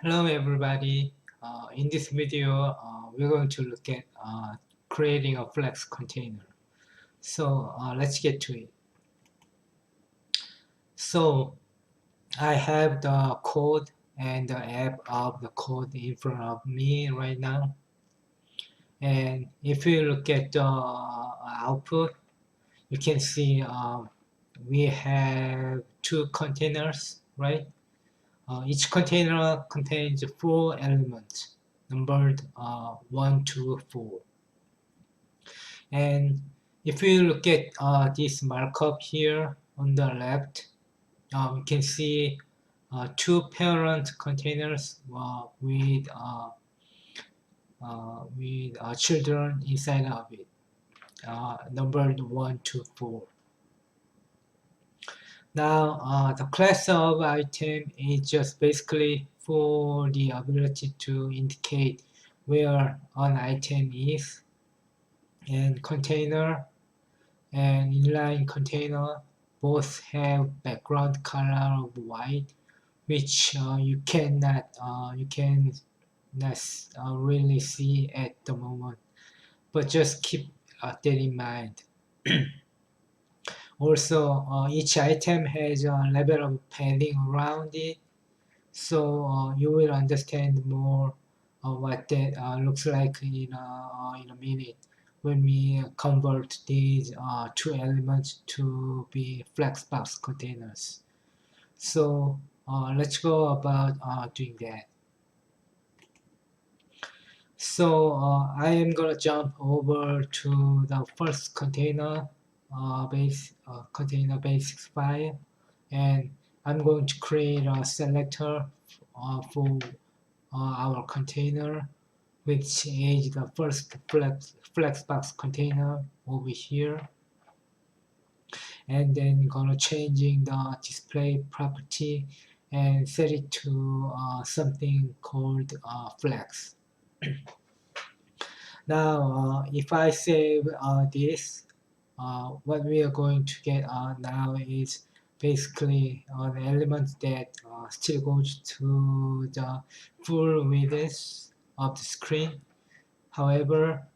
Hello everybody. In this video, we're going to look at creating a Flex container. So let's get to it. So I have the code and the app of the code in front of me right now. And if you look at the output, you can see we have two containers, right? Each container contains 4 elements, numbered 1 to 4. And if you look at this markup here on the left, you can see two parent containers with children inside of it, numbered 1 to 4. Now, the class of item is just basically for the ability to indicate where an item is, and container and inline container both have background color of white, which you cannot really see at the moment, but just keep that in mind. Also, each item has a level of padding around it, so you will understand more what that looks like in a minute when we convert these two elements to be Flexbox containers. So let's go about doing that. So I am gonna jump over to the first container basics file, and I'm going to create a selector for our container, which is the first Flexbox container over here, and then gonna changing the display property and set it to something called flex. Now if I save this, what we are going to get now is basically the element that still goes to the full width of the screen. However,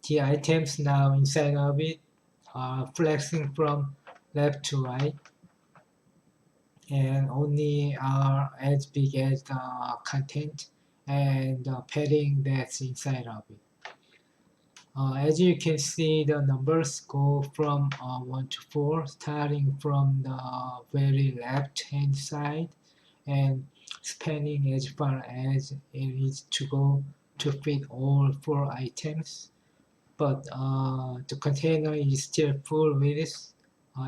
the items now inside of it are flexing from left to right and only are as big as the content and the padding that's inside of it. As you can see, the numbers go from 1 to 4, starting from the very left hand side and spanning as far as it needs to go to fit all 4 items. But the container is still full width,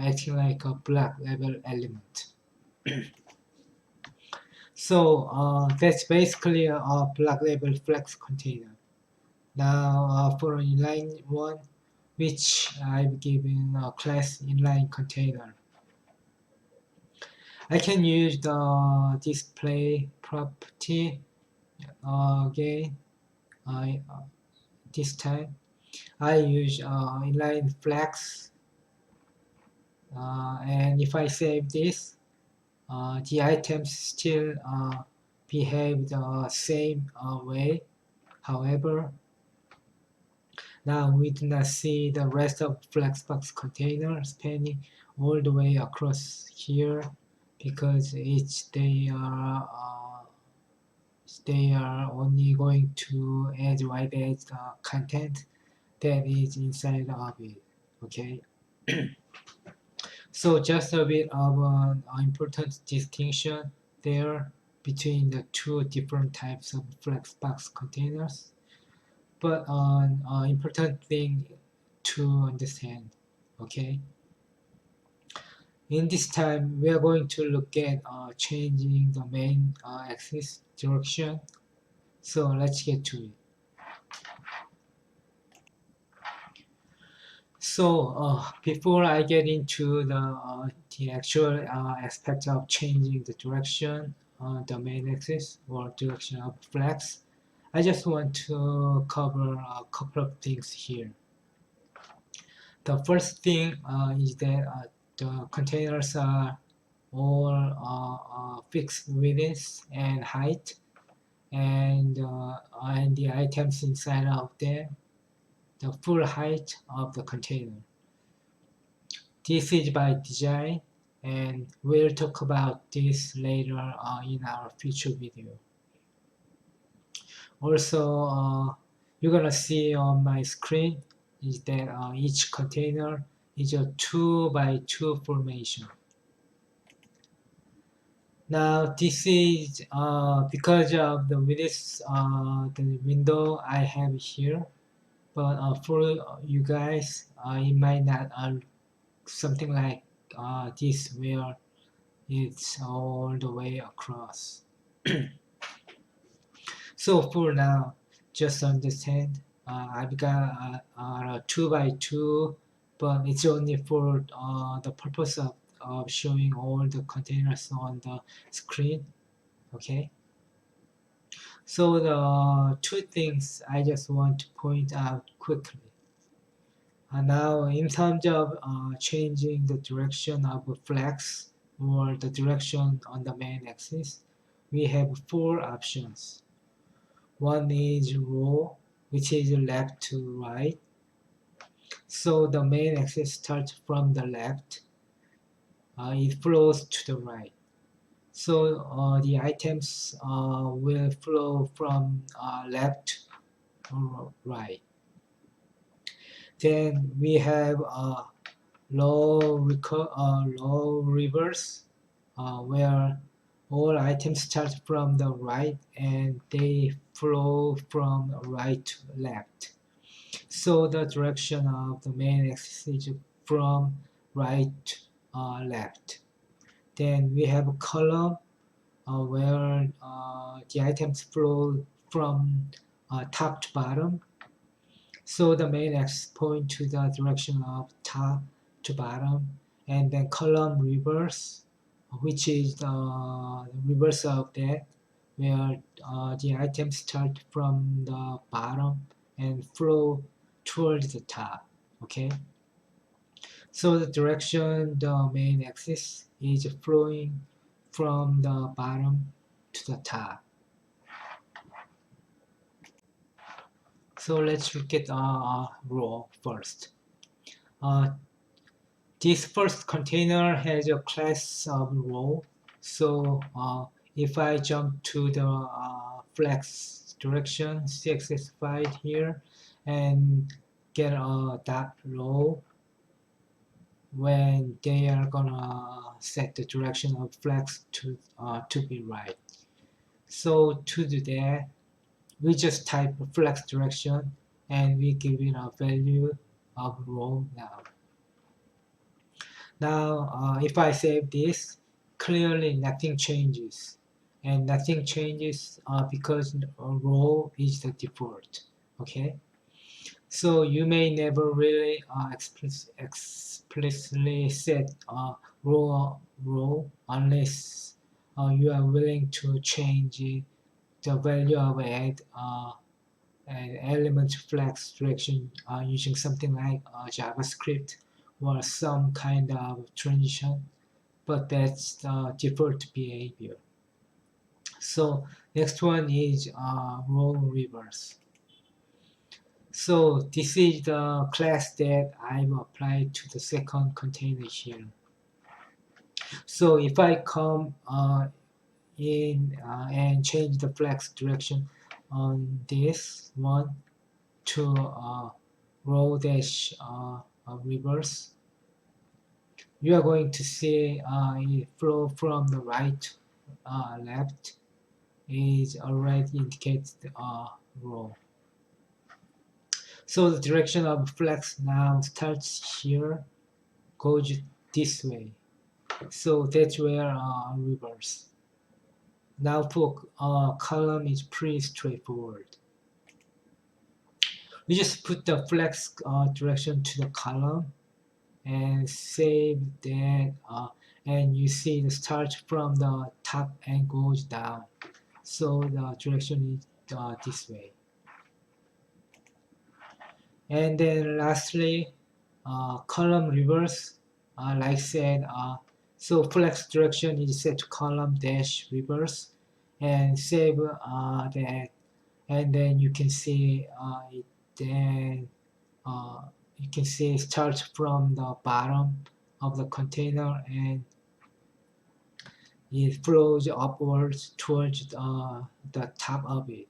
acting like a black label element. So that's basically a black label flex container. Now for an inline one, which I've given a class inline container, I can use the display property again. This time I use inline-flex, and if I save this, the items still behave the same way. However, now we do not see the rest of Flexbox container spanning all the way across here because they are only going to as wide as the content that is inside of it. Okay. So just a bit of an important distinction there between the two different types of Flexbox containers, but an important thing to understand. Okay. In this time, we are going to look at changing the main axis direction. So let's get to it. So before I get into the actual aspect of changing the direction on the main axis or direction of flex, I just want to cover a couple of things here. The first thing is that the containers are all fixed width and height, and the items inside of them, the full height of the container. This is by design, and we'll talk about this later in our future video. Also, you're gonna see on my screen is that each container is a 2 by 2 formation. Now this is because of the width, the window I have here, but for you guys, it might not something like this where it's all the way across. So for now, just understand, I've got a 2 by 2, but it's only for the purpose of showing all the containers on the screen, okay? So the two things I just want to point out quickly. Now in terms of changing the direction of a flex or the direction on the main axis, we have four options. One is row, which is left to right. So the main axis starts from the left. It flows to the right. So the items will flow from left to right. Then we have low reverse, where all items start from the right and they flow from right to left. So the direction of the main axis is from right to left. Then we have a column where the items flow from top to bottom. So the main axis point to the direction of top to bottom, and then column reverse, which is the reverse of that, where the items start from the bottom and flow towards the top. Okay. So the direction the main axis is flowing from the bottom to the top. So let's look at row first. This first container has a class of row. So if I jump to the flex direction, CSS5 here, and get a dot row, when they are gonna set the direction of flex to be right. So to do that, we just type flex direction and we give it a value of row now. Now, if I save this, clearly nothing changes. And nothing changes because row is the default. Okay? So you may never really explicitly set row unless you are willing to change the value of add an element flex direction using something like JavaScript or some kind of transition, but that's the default behavior. So next one is row reverse. So this is the class that I've applied to the second container here. So if I come in and change the flex direction on this one to row dash reverse, you are going to see it flow from the right left is already indicates the row. So the direction of flex now starts here, goes this way. So that's where reverse. Now for column is pretty straightforward. We just put the flex direction to the column and save that, and you see the start from the top and goes down. So the direction is this way. And then lastly, column reverse, like I said, So flex direction is set to column dash reverse and save that, and then you can see it then you can see it starts from the bottom of the container and it flows upwards towards the top of it.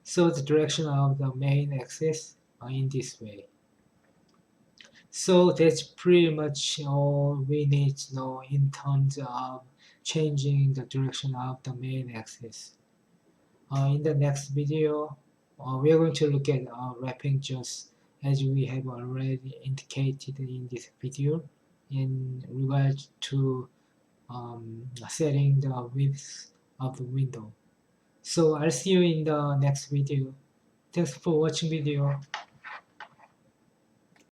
So the direction of the main axis in this way. So that's pretty much all we need to know in terms of changing the direction of the main axis. In the next video, we are going to look at wrapping just as we have already indicated in this video in regards to setting the width of the window. So I'll see you in the next video. Thanks for watching video.